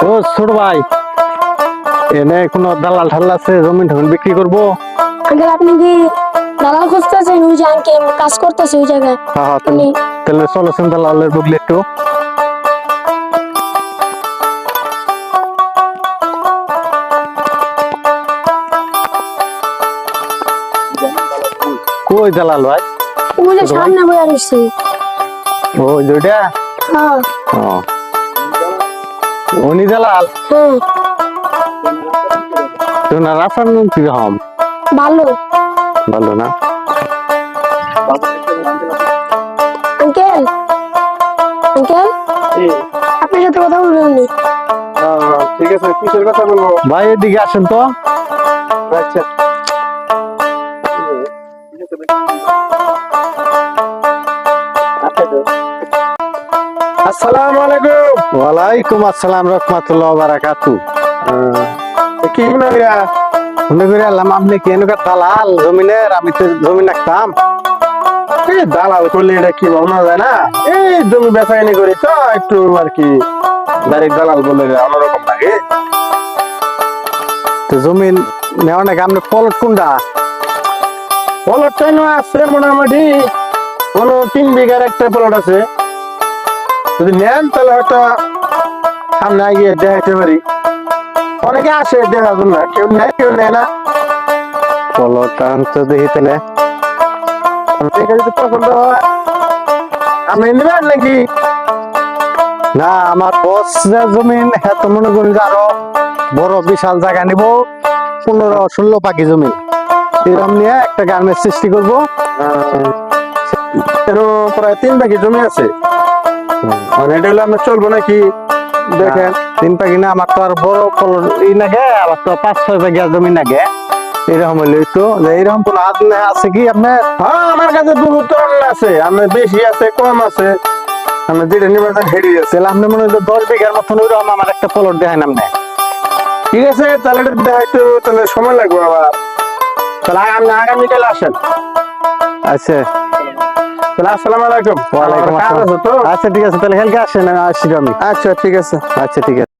ও ছোট ভাই, এনে কোনো দালাল ঠাল আছে জমি টমি বিক্রি করবো? আঙ্কেল আপনি কি দালাল খুঁজতেছেন? ওই যে আঙ্কেল কাজ করতেছে ওই জায়গায়। হ্যাঁ হ্যাঁ, তাহলে চলো দালালের বুকলে একটু। কই দালাল ভাই? ওই যে সামনে বইয়া রয়েছে। ওই দুইটা? হ্যাঁ উনি দালাল? হ্যাঁ তোমার রাস্তার নাম কি রকম? ভালো। ভালো না? আঙ্কেল আঙ্কেল আপনার সাথে কথা বলবেন নি? ঠিক আছে, কিসের কথা বলবো? ভাই এদিকে আসেন তো। আচ্ছা, আসসালামু আলাইকুম। ওয়ালাইকুম আসসালাম রহমাতুল্লাহ ওয়া বারাকাতুহু। কি মনে মনে করে এলাম আপনি কি এনকার দালাল জমিনের? আমি তো জমি রাখতাম। দালাল করলে এটা কি ভাবনা যায় না? এই জমি বেচাকেনি করি তো একটু আর কি, ডাইরেক্ট দালাল বলে অন্যরকম লাগে। তো জমি নেওয়া নাকি আপনি পলট কোনটা? প্লট টাইন আছে মোটামুটি, কোনো 3 বিঘার একটা প্লট আছে। যদি নেন তাহলে হয়তো সামনে গিয়ে দেখাইতে পারি। অনেকে আসে দেখার জন্য, কেউ নেয় কেউ নেয় না। পলট আনতে দেখি তাহলে। দেখে যদি পছন্দ হয় আপনি নেবেন নাকি? না, আমার বস যা জমিন হ্যাঁ তো মনে করেন যে আরো বড় বিশাল জায়গা নিব, 15-16 পাখি জমি এরকম নিয়ে একটা গার্মেন্টস সৃষ্টি করবো। প্রায় 3 বিঘা জমি আছে। আর এটা হলে আপনার চলবো নাকি? দেখেন 3 পাখি না, আমার তো আর বড় পলট নাগে, আবার তো 5-6 পাখি জমি নাগে। এরকম হইলে তো এইরকম কোন হাত আছে কি আপনার? হ্যাঁ, আমার কাছে বহুত ধরনের আছে, আপনার বেশি আছে কম আছে, আপনি যেটা নেবেন হেডি আছে। তাহলে আপনি মনে হয় 10 বিঘার মতন ওইরকম আমার একটা পলট দেখায় নাম নেয়। ঠিক আছে, তাহলে এটা দেখাইতে তাহলে সময় লাগবে আবার। তাহলে আপনি আগামীকাল আসেন। আচ্ছা, তাহলে আসসালামু আলাইকুম। ওয়ালাইকুম আমার কাজ আসসালাম। আছে তো। আচ্ছা ঠিক আছে, তাহলে কালকে আসেন, আমি আসছি আমি। আচ্ছা ঠিক আছে। আচ্ছা ঠিক আছে।